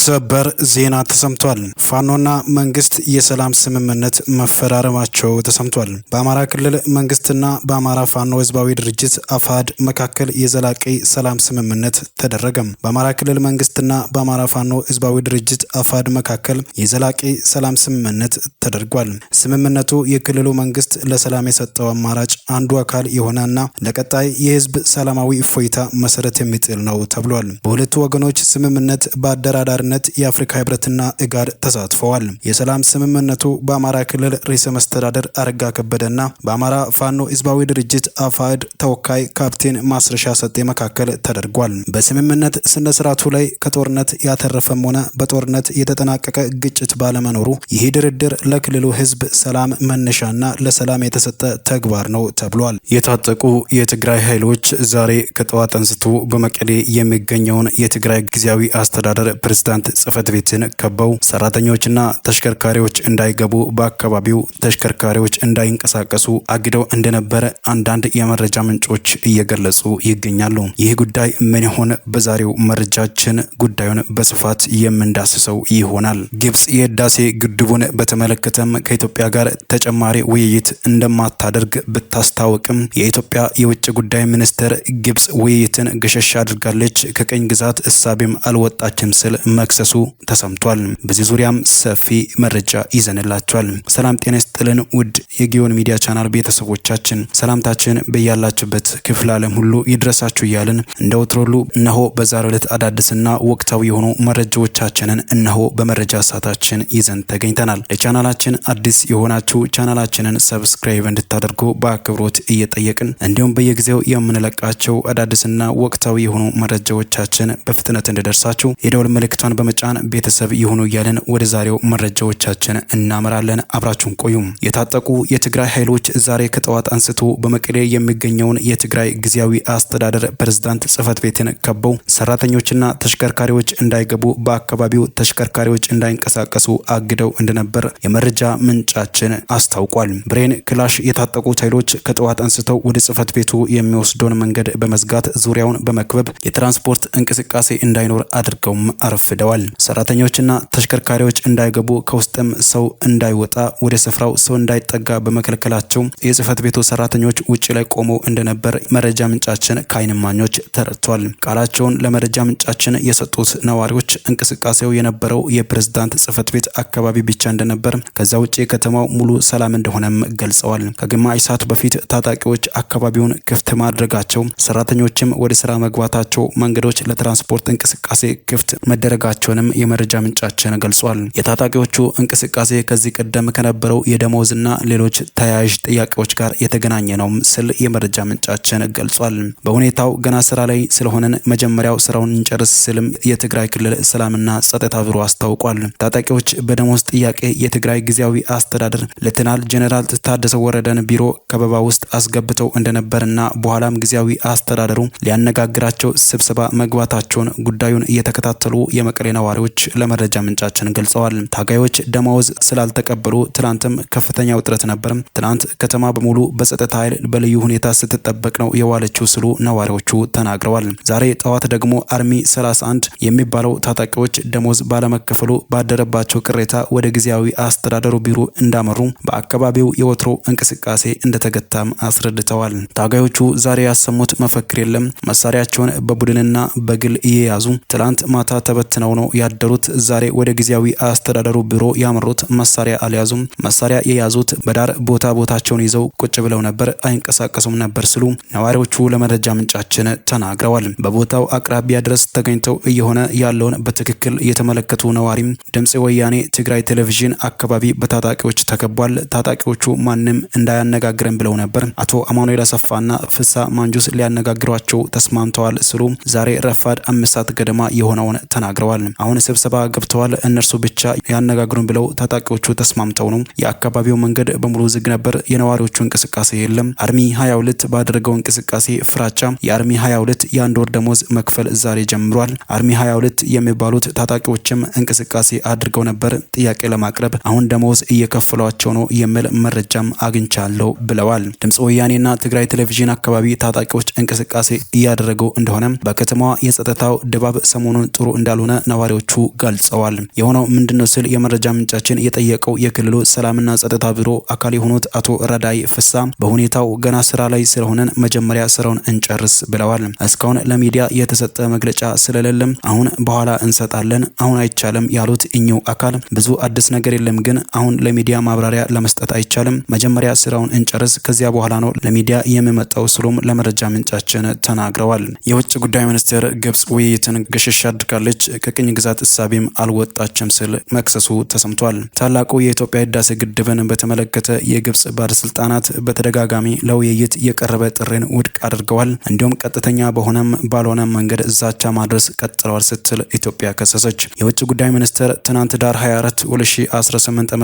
ሰበር ዜና ተሰምቷል። ፋኖና መንግስት የሰላም ስምምነት መፈራረማቸው ተሰምቷል። በአማራ ክልል መንግስትና በአማራ ፋኖ ህዝባዊ ድርጅት አፋሕድ መካከል የዘላቂ ሰላም ስምምነት ተደረገ። በአማራ ክልል መንግስትና በአማራ ፋኖ ህዝባዊ ድርጅት አፋሕድ መካከል የዘላቂ ሰላም ስምምነት ተደርጓል። ስምምነቱ የክልሉ መንግስት ለሰላም የሰጠው አማራጭ አንዱ አካል የሆነና ለቀጣይ የህዝብ ሰላማዊ እፎይታ መሰረት የሚጥል ነው ተብሏል። በሁለቱ ወገኖች ስምምነት በአደራዳሪነት የአፍሪካ ህብረትና ኢጋድ ተሳትፈዋል። የሰላም ስምምነቱ በአማራ ክልል ርዕሰ መስተዳድር አረጋ ከበደና በአማራ ፋኖ ህዝባዊ ድርጅት አፋሕድ ተወካይ ካፕቴን ማስረሻ ሰጤ መካከል ተደርጓል። በስምምነት ስነ ስርዓቱ ላይ ከጦርነት ያተረፈም ሆነ በጦርነት የተጠናቀቀ ግጭት ባለመኖሩ ይህ ድርድር ለክልሉ ህዝብ ሰላም መነሻና ለሰላም የተሰጠ ተግባር ነው ተብሏል። የታጠቁ የትግራይ ኃይሎች ዛሬ ከጠዋት አንስቶ በመቀሌ የሚገኘውን የትግራይ ጊዜያዊ አስተዳደር ፕሬዝዳንት ጽህፈት ቤትን ከበው ሰራተኞችና ተሽከርካሪዎች እንዳይገቡ በአካባቢው ተሽከርካሪዎች እንዳይንቀሳቀሱ አግደው እንደነበረ አንዳንድ የመረጃ ምንጮች እየገለጹ ይገኛሉ። ይህ ጉዳይ ምን ይሆን? በዛሬው መረጃችን ጉዳዩን በስፋት የምንዳስሰው ይሆናል። ግብጽ የህዳሴ ግድቡን በተመለከተም ከኢትዮጵያ ጋር ተጨማሪ ውይይት እንደማታደርግ ብታስታውቅም የኢትዮጵያ የውጭ ጉዳይ ሚኒስትር ግብጽ ውይይትን ገሸሽ አድርጋለች፣ ከቀኝ ግዛት እሳቤም አልወጣችም ስል መክሰሱ ተሰምቷል። በዚህ ዙሪያም ሰፊ መረጃ ይዘንላችኋል። ሰላም ጤና ይስጥልን ውድ የጊዮን ሚዲያ ቻናል ቤተሰቦቻችን፣ ሰላምታችን በያላችሁበት ክፍለ ዓለም ሁሉ ይድረሳችሁ እያልን እንደ ወትሮሉ እነሆ በዛሬው ዕለት አዳዲስና ወቅታዊ የሆኑ መረጃዎቻችንን እነሆ በመረጃ ሰዓታችን ይዘን ተገኝተናል። ለቻናላችን አዲስ የሆናችሁ ቻናላችንን ሰብስክራይብ እንድታደርጉ በአክብሮት እየጠየቅን እንዲሁም በየጊዜው የምንለቃቸው አዳዲስና ወቅታዊ የሆኑ መረጃዎቻችን በፍጥነት እንዲደርሳችሁ የደወል ምልክቷን በመጫን ቤተሰብ ይሁኑ እያልን ወደ ዛሬው መረጃዎቻችን እናመራለን። አብራችሁን ቆዩም። የታጠቁ የትግራይ ኃይሎች ዛሬ ከጠዋት አንስቶ በመቀሌ የሚገኘውን የትግራይ ጊዜያዊ አስተዳደር ፕሬዝዳንት ጽህፈት ቤትን ከበው ሰራተኞችና ተሽከርካሪዎች እንዳይገቡ በአካባቢው ተሽከርካሪዎች እንዳይንቀሳቀሱ አግደው እንደነበር የመረጃ ምንጫችን አስታውቋል። ብሬን ክላሽ የታጠቁት ኃይሎች ከጠዋት አንስተው ወደ ጽህፈት ቤቱ የሚወስደውን መንገድ በመዝጋት ዙሪያውን በመክበብ የትራንስፖርት እንቅስቃሴ እንዳይኖር አድርገውም አረፍደዋል። ሰራተኞችና ተሽከርካሪዎች እንዳይገቡ ከውስጥም ሰው እንዳይወጣ ወደ ስፍራው ሰው እንዳይጠጋ በመከልከላቸው የጽህፈት ቤቱ ሰራተኞች ውጪ ላይ ቆመው እንደነበር መረጃ ምንጫችን ከዓይን እማኞች ተረድቷል። ቃላቸውን ለመረጃ ምንጫችን የሰጡት ነዋሪዎች እንቅስቃሴው የነበረው የፕሬዝዳንት ጽህፈት ቤት አካባቢ ብቻ እንደነበር፣ ከዛ ውጪ ከተማው ሙሉ ሰላም እንደሆነም ገልጸዋል። ከግማሽ ሰዓት በፊት ታጣቂዎች አካባቢውን ክፍት ማድረጋቸው፣ ሰራተኞችም ወደ ስራ መግባታቸው፣ መንገዶች ለትራንስፖርት እንቅስቃሴ ክፍት መደረጋቸውንም የመረጃ ምንጫችን ገልጿል። የታጣቂዎቹ እንቅስቃሴ ከዚህ ቀደም ከነበረው የደሞዝና ሌሎች ተያያዥ ጥያቄዎች ጋር የተገናኘ ነው ስል የመረጃ ምንጫችን ገልጿል። በሁኔታው ገና ስራ ላይ ስለሆነን መጀመሪያው ስራውን እንጨርስ ስልም የትግራይ ክልል ሰላምና ጸጥታ ቢሮ አስታውቋል። ታጣቂዎች በደሞዝ ጥያቄ የትግራይ ጊዜያዊ አስተዳደር ሌተናል ጄኔራል ታደሰ ወረደን ቢሮ ከበባ ውስጥ አስገብተው እንደነበርና በኋላም ጊዜያዊ አስተዳደሩ ሊያነጋግራቸው ስብሰባ መግባታቸውን ጉዳዩን እየተከታተሉ የመቀሌ ነዋሪዎች ለመረጃ ምንጫችን ገልጸዋል። ታጋዮች ደሞዝ ስላልተቀበሉ ትናንትም ከፍተኛ ውጥረት ነበር። ትናንት ከተማ በሙሉ በጸጥታ ኃይል በልዩ ሁኔታ ስትጠበቅ ነው የዋለችው ሲሉ ነዋሪዎቹ ተናግረዋል። ዛሬ ጠዋት ደግሞ አርሚ 31 የሚባለው ታጣቂዎች ደሞዝ ባለመከፈሉ ባደረባቸው ቅሬታ ወደ ጊዜያዊ አስተዳደሩ ቢሮ እንዳመሩ በአካባቢው የወትሮ እንቅስቃሴ እንደተገታም አስረድተዋል። ታጋዮቹ ዛሬ ያሰሙት መፈክር የለም፣ መሳሪያቸውን በቡድንና በግል እየያዙ ትላንት ማታ ተበትነው ነው ያደሩት። ዛሬ ወደ ጊዜያዊ አስተዳደሩ ቢሮ ያመሩት መሳሪያ አልያዙም። መሳሪያ የያዙት በዳር ቦታቸውን ይዘው ቁጭ ብለው ነበር፣ አይንቀሳቀሱም ነበር ሲሉ ነዋሪዎቹ ለመረጃ ምንጫችን ተናግረዋል። በቦታው አቅራቢያ ድረስ ተገኝተው እየሆነ ያለውን በትክክል የተመለከቱ ነዋሪም ድምጽ ወያኔ ትግራይ ቴሌቪዥን አካባቢ በታጣቂዎች ተከቧል፣ ታጣቂዎቹ ማንም እንዳያነጋግረን ብለው ነበር። አቶ አማኑኤል አሰፋና ፍሳ ማንጁስ ሊያነጋግሯቸው ተስማምተዋል ሲሉ ዛሬ ረፋድ 5 ሰዓት ገደማ የሆነውን ተናግረዋል። አሁን ስብሰባ ገብተዋል፣ እነርሱ ብቻ ያነጋግሩን ብለው ታጣቂዎቹ ተስማምተው ነው። የአካባቢው መንገድ በሙሉ ዝግ ነበር። የነዋሪዎቹ እንቅስቃሴ የለም። አርሚ 22 ባደረገው እንቅስቃሴ ፍራቻ የአርሚ 22 የአንድ ወር ደሞዝ መክፈል ዛሬ ጀምሯል። አርሚ 22 የሚባሉት ታጣቂዎችም እንቅስቃሴ አድርገው ነበር ጥያቄ ለማቅረብ፣ አሁን ደሞዝ እየከፈሏቸው ነው የሚል መረጃም አግኝቻለሁ ብለዋል። ድምጽ ወያኔና ትግራይ ቴሌቪዥን አካባቢ ታጣቂዎች እንቅስቃሴ እያደረጉ እንደሆነ፣ በከተማዋ የጸጥታው ድባብ ሰሞኑን ጥሩ እንዳልሆነ ነዋሪዎቹ ገልጸዋል። የሆነው ምንድነው ሲል የመረጃ ምንጫችን የጠየቀው የክልሉ ሰላምና ጸጥታ ቢሮ አካል የሆኑት አቶ ረዳይ ፍሳ በሁኔታው ገና ስራ ላይ ስለሆነን መጀመሪያ ስራውን እንጨርስ ብለዋል። እስካሁን ለሚዲያ የተሰጠ መግለጫ ስለሌለም አሁን በኋላ እንሰጣለን፣ አሁን አይቻልም ያሉት እኚሁ አካል ብዙ አዲስ ነገር የለም፣ ግን አሁን ለሚዲያ ማብራሪያ ለመስጠት አይቻልም፣ መጀመሪያ ስራውን እንጨርስ፣ ከዚያ በኋላ ነው ለሚዲያ የሚመጣው ሲሉም ለመረጃ ምንጫችን ተናግረዋል። የውጭ ጉዳይ ሚኒስቴር ግብጽ ውይይትን ገሸሽ አድርጋለች፣ ከቅኝ ግዛት እሳቤም አልወጣችም ሲል መክሰሱ ተሰምቷል። ታላቁ የኢትዮጵያ ህዳሴ ግድብን በተመለከተ የግብጽ ባለስልጣናት በተደጋጋሚ ለውይይት የቀረበ ጥሪን ውድቅ አድርገዋል። እንዲሁም ቀጥተኛ በሆነም ባልሆነም መንገድ ዛቻ ማድረስ ቀጥለዋል ስትል ኢትዮጵያ ከሰሰች። የውጭ ጉዳይ ሚኒስቴር ትናንት ዳር 24 2018 ዓ.ም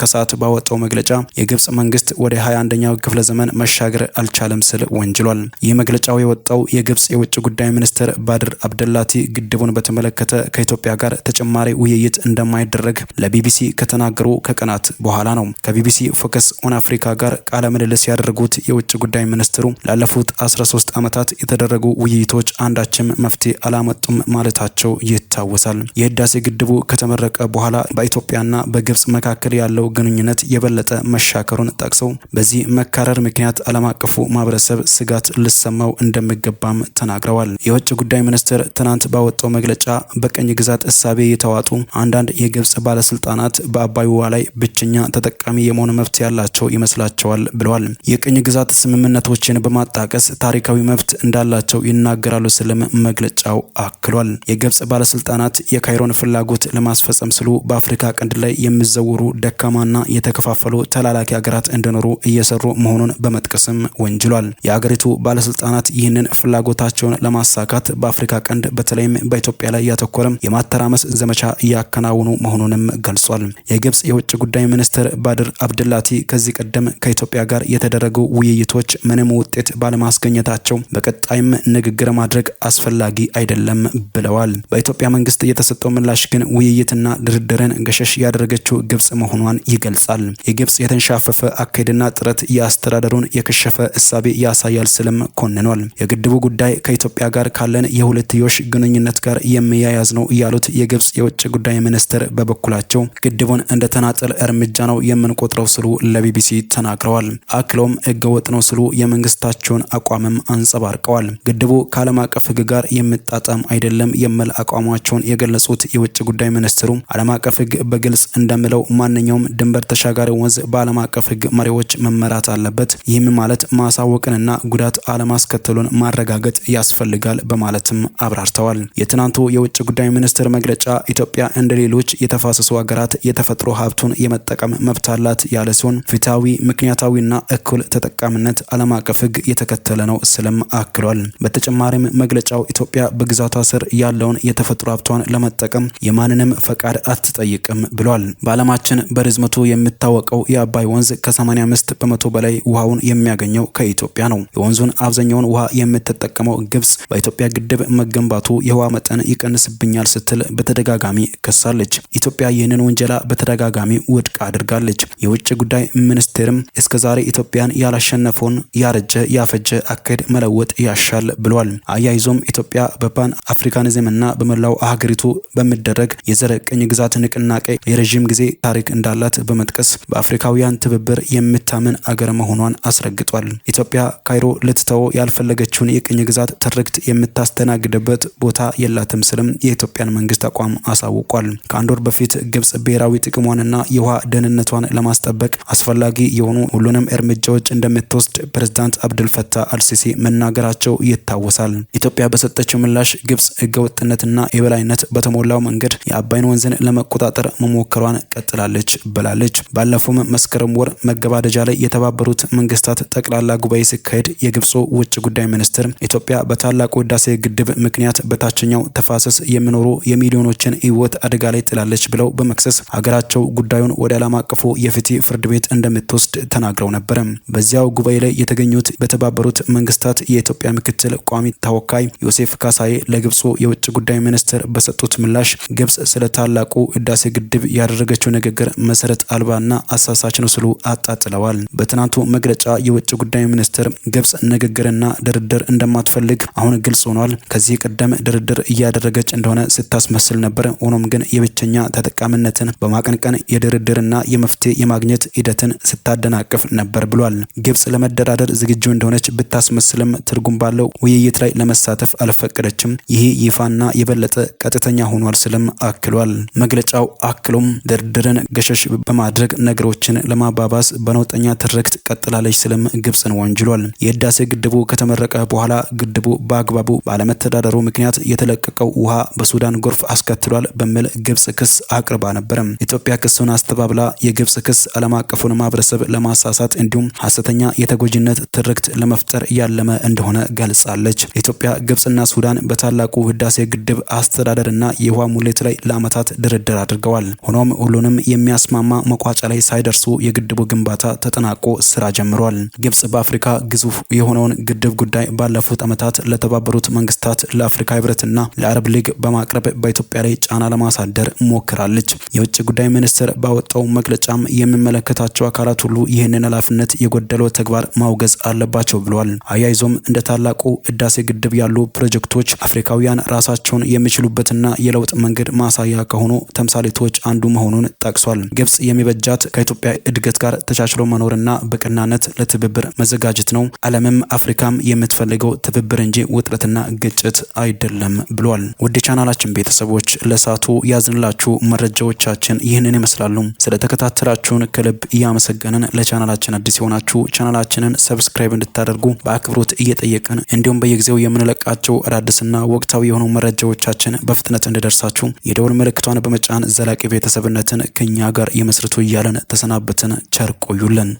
ከሰዓት ባወጣው መግለጫ የግብጽ መንግስት ወደ 21ኛው ክፍለ ዘመን መሻገር አልቻለም ሲል ወንጅሏል። ይህ መግለጫው የወጣው የግብጽ የውጭ ጉዳይ ሚኒስትር ባድር አብደላቲ ግድቡን በተመለከተ ከኢትዮጵያ ጋር ተጨማሪ ውይይት እንደማይደረግ ለቢቢሲ ከተናገሩ ከቀናት በኋላ ነው። ከቢቢሲ ፎከስ ኦን አፍሪካ ጋር ቃለ ምልልስ ያደረጉት የውጭ ጉዳይ ሚኒስትሩ ላለፉት 13 ዓመታት የተደረጉ ውይይቶች አንዳችም መፍትሄ አላመጡም ማለታቸው ይታወሳል። የህዳሴ ግድቡ ከተመረቀ በኋላ በኢትዮጵያና በግብጽ መካከል ያለው ግንኙነት የበለጠ መሻከሩን ጠቅሰው በዚህ መካረር ምክንያት ዓለም አቀፉ ማህበረሰብ ስጋት ሊሰማው እንደሚገባም ተናግረዋል። የውጭ ጉዳይ ሚኒስትር ትናንት ባወጣው መግለጫ በቀኝ ግዛት እሳቤ የተዋጡ አንዳንድ የግብጽ ባለስልጣናት በአባይ ውሃ ላይ ብቸኛ ተጠቃሚ የመሆን መብት ያላቸው ይመስላቸዋል ብለዋል። የቅኝ ግዛት ስምምነቶችን በማጣቀስ ታሪካዊ መብት እንዳላቸው ይናገራሉ ሲልም መግለጫው አክሏል። የግብጽ ባለስልጣናት የካይሮን ፍላጎት ለማስፈጸም ሲሉ በአፍሪካ ቀንድ ላይ የሚዘወሩ ደካማና የተከፋፈሉ ተላላኪ ሀገራት እንደኖሩ እየሰሩ መሆኑን በመጥቀስም ወንጅሏል። የሀገሪቱ ባለስልጣናት ይህንን ፍላጎታቸውን ለማሳካት በአፍሪካ ቀንድ በተለይም በኢትዮጵያ ላይ ያተኮረም የማተራመስ ዘመቻ እያከናወኑ መሆኑንም ገልጿል። የግብጽ የውጭ ጉዳይ ሚኒስትር ባድር አብደላቲ ከዚህ ቀደም ከኢትዮጵያ ጋር የተደረጉ ውይይቶች ምንም ውጤት ባለማስገኘታቸው በቀጣይም ንግግር ማድረግ አስፈላጊ አይደለም ብለዋል። በኢትዮጵያ መንግስት የተሰጠው ምላሽ ግን ውይይትና ድርድርን ገሸሽ ያደረገችው ግብጽ መሆኗን ይገልጻል። የግብጽ የተንሻፈፈ አካሄድና ጥረት የአስተዳደሩን የከሸፈ እሳቤ ያሳያል ስልም ኮንኗል። የግድቡ ጉዳይ ከኢትዮጵያ ጋር ካለን የሁለትዮሽ ግንኙነት ጋር የሚያያዝ ነው ያሉት የግብጽ የውጭ ጉዳይ ሚኒስትር በበኩላቸው ግድቡን እንደ ተናጠል እርምጃ ነው የምንቆጥረው ስሉ ለቢቢሲ ተናግረዋል። አክለውም ህገወጥ ነው ስሉ የመንግስታቸውን አቋምም አንጸባርቀዋል። ግድቡ ከዓለም አቀፍ ህግ ጋር የሚጣጣም አይደለም የሚል አቋማቸውን የገለጹት የውጭ ጉዳይ ሚኒስትሩ ዓለም አቀፍ ህግ በግልጽ እንደሚለው ማንኛውም ድንበር ተሻጋሪ ወንዝ በዓለም አቀፍ ህግ መሪዎች መመራት አለበት። ይህም ማለት ማሳወቅንና ጉዳት አለማስከተሉን ማረጋገጥ ያስፈልጋል በማለትም አብራርተዋል። የትናንቱ የውጭ ጉዳይ ሚኒስትር መግለጫ ኢትዮጵያ እንደ ሌሎች የተፋሰሱ ሀገራት የተፈጥሮ ሀብቱን የመጠቀም መብት አላት ያለ ሲሆን ፍትሃዊ፣ ምክንያታዊና እኩል ተጠቃሚነት ዓለም አቀፍ ህግ የተከተለ ነው ስለም አክሏል። በተጨማሪም መግለጫው ኢትዮጵያ በግዛቷ ስር ያለውን የተፈጥሮ ሀብቷን ለመጠቀም የማንንም ፈቃድ አትጠይቅም ብሏል። በዓለማችን በርዝመቱ የሚታወቀው የአባይ ወንዝ ከ85 በመቶ በላይ ውሃውን የሚያገኘው ከኢትዮጵያ ነው። የወንዙን አብዛኛውን ውሃ የምትጠቀመው ግብጽ በኢትዮጵያ ግድብ መገንባቱ የውሃ መጠን ይቀንስብኛል ስትል በተደጋጋሚ ከሳለች። ኢትዮጵያ ይህንን ወንጀላ በተደጋጋሚ ውድቅ አድርጋለች። የውጭ ጉዳይ ሚኒስቴርም እስከዛሬ ኢትዮጵያን ያላሸነፈውን ያረጀ ያፈጀ አካሄድ መለወጥ ያሻል ብሏል። አያይዞም ኢትዮጵያ በፓን አፍሪካኒዝምና በመላው ሀገሪቱ በሚደረግ የዘር ቅኝ ግዛት ንቅናቄ የረዥም ጊዜ ታሪክ እንዳላት በመጥቀስ በአፍሪካውያን ትብብር የምታምን አገር መሆኗን አስረግጧል። ኢትዮጵያ ካይሮ ልትተው ያልፈለገችውን የቅኝ ግዛት ትርክት የምታስተናግድበት ቦታ የላትም ስልም የኢትዮጵያን መንግስት አቋም አሳውቋል። ከአንድ ወር በፊት ግብጽ ብሔራዊ ጥቅሟንና የውሃ ደህንነቷን ለማስጠበቅ አስፈላጊ የሆኑ ሁሉንም እርምጃዎች እንደምትወስድ ፕሬዝዳንት አብዱልፈታህ አልሲሲ መናገራቸው ይታወሳል። ኢትዮጵያ በሰጠችው ምላሽ ግብጽ ህገወጥነትና የበላይነት በተሞላው መንገድ የአባይን ወንዝን ለመቆጣጠር መሞከሯን ቀጥላለች ብላለች። ባለፈው መስከረም ወር መገባደጃ ላይ የተባበሩት መንግስታት ጠቅላላ ጉባኤ ሲካሄድ የግብጽ ውጭ ጉዳይ ሚኒስትር ኢትዮጵያ በታላቁ ህዳሴ ግድብ ምክንያት በታችኛው ተፋሰስ የሚኖሩ የሚሊዮኖችን ህይወት አደጋ ላይ ጥላለች ብለው በመክሰስ ሀገራቸው ጉዳዩን ወደ ዓለም አቀፉ የፍትህ ፍርድ ቤት እንደምትወስድ ተናግረው ነበር። በዚያው ጉባኤ ላይ የተገኙት በተባበሩት መንግስታት የኢትዮጵያ ምክትል ቋሚ ተወካይ ዮሴፍ ካሳዬ ለግብጽ የውጭ ጉዳይ ሚኒስትር በሰጡት ምላሽ ግብጽ ስለ ታላቁ ህዳሴ ግድብ ያደረገችው ንግግር መሰረት አልባና አሳሳች ነው ሲሉ አጣጥለዋል። በትናንቱ መግለጫ የውጭ ጉዳይ ሚኒስትር ግብጽ ንግግርና ድርድር እንደማትፈልግ አሁን ግልጽ ሆኗል። ከዚህ ቀደም ድርድር እያደረገች እንደሆነ ስታስመስል ነበር። ሆኖም ግን የብቸኛ ተጠቃሚነትን በማቀንቀን የድርድርና የመፍትሄ የማግኘት ሂደትን ስታደናቅፍ ነበር ብሏል። ግብጽ ለመደራደር ዝግጁ እንደሆነች ብታስመስልም ትርጉም ባለው ውይይት ላይ ለመሳተፍ አልፈቀደችም። ይህ ይፋና የበለጠ ቀጥተኛ ሆኗል ስልም አክሏል። መግለጫው አክሎም ድርድርን ገሸሽ በማድረግ ነገሮችን ለማባባስ በነውጠኛ ትርክት ቀጥላለች ስልም ግብጽን ወንጅሏል። የህዳሴ ግድቡ ከተመረቀ በኋላ ግድቡ በአግባቡ ባለመተዳደሩ ምክንያት የተለቀቀው ውሃ በሱዳን ጎርፍ አስከትሏል በሚል ግብጽ ክስ አቅርባ ነበር። ኢትዮጵያ ክሱን አስተባብላ የግብጽ ክስ ዓለም አቀፉን ማህበረሰብ ለማሳሳት እንዲሁም ሐሰተኛ የተጎጂነት ትርክት ለመፍጠር ያለመ እንደሆነ ገልጻለች። ኢትዮጵያ፣ ግብጽና ሱዳን በታላቁ ህዳሴ ግድብ አስተዳደርና የውሃ ሙሌት ላይ ለዓመታት ድርድር አድርገዋል። ሆኖም ሁሉንም የሚያስማማ መቋጫ ላይ ሳይደርሱ የግድቡ ግንባታ ተጠናቆ ስራ ጀምሯል። ግብጽ በአፍሪካ ግዙፍ የሆነውን ግድብ ጉዳይ ባለፉት ዓመታት ለተባበሩት መንግስታት፣ ለአፍሪካ ህብረትና ለአረብ ሊግ በማቅረብ በኢትዮጵያ ላይ ጫና ለማሳደር ሞክራለች። የውጭ ጉዳይ ሚኒስቴር ባወጣው መግለጫም የሚመለከታቸው አካላት ሁሉ ይህንን ኃላፊነት የጎደለው ተግባር ማውገዝ አለባቸው ብሏል። አያይዞም እንደ ታላቁ ህዳሴ ግድብ ያሉ ፕሮጀክቶች አፍሪካውያን ራሳቸውን የሚችሉበትና የለውጥ መንገድ ማሳያ ከሆኑ ተምሳሌቶች አንዱ መሆኑን ጠቅሷል። ግብጽ የሚበጃት ከኢትዮጵያ እድገት ጋር ተቻችሎ መኖርና በቀናነት ለትብብር መዘጋጀት ነው። ዓለምም አፍሪካም የምትፈልገው ትብብር እንጂ ውጥረትና ግጭት አይደለም ብሏል። ውድ ቻናላችን ቤተሰቦች ለሳቱ ያዝንላችሁ መረጃዎቻችን ይህንን ይመስላሉ። ስለተከታተላችሁን ከልብ እያመሰገንን ለቻናላችን አዲስ የሆናችሁ ቻናላችንን ሰብስክራይብ እንድታደርጉ በአክብሮት እየጠየቅን እንዲሁም በየጊዜው የምንለቃቸው አዳዲስና ወቅታዊ የሆኑ መረጃዎቻችን በፍጥነት እንዲደርሳችሁ የደወል ምልክቷን በመጫን ዘላቂ ቤተሰብነትን ከኛ ጋር ይመስርቱ እያለን ተሰናበትን። ቸር ቆዩልን።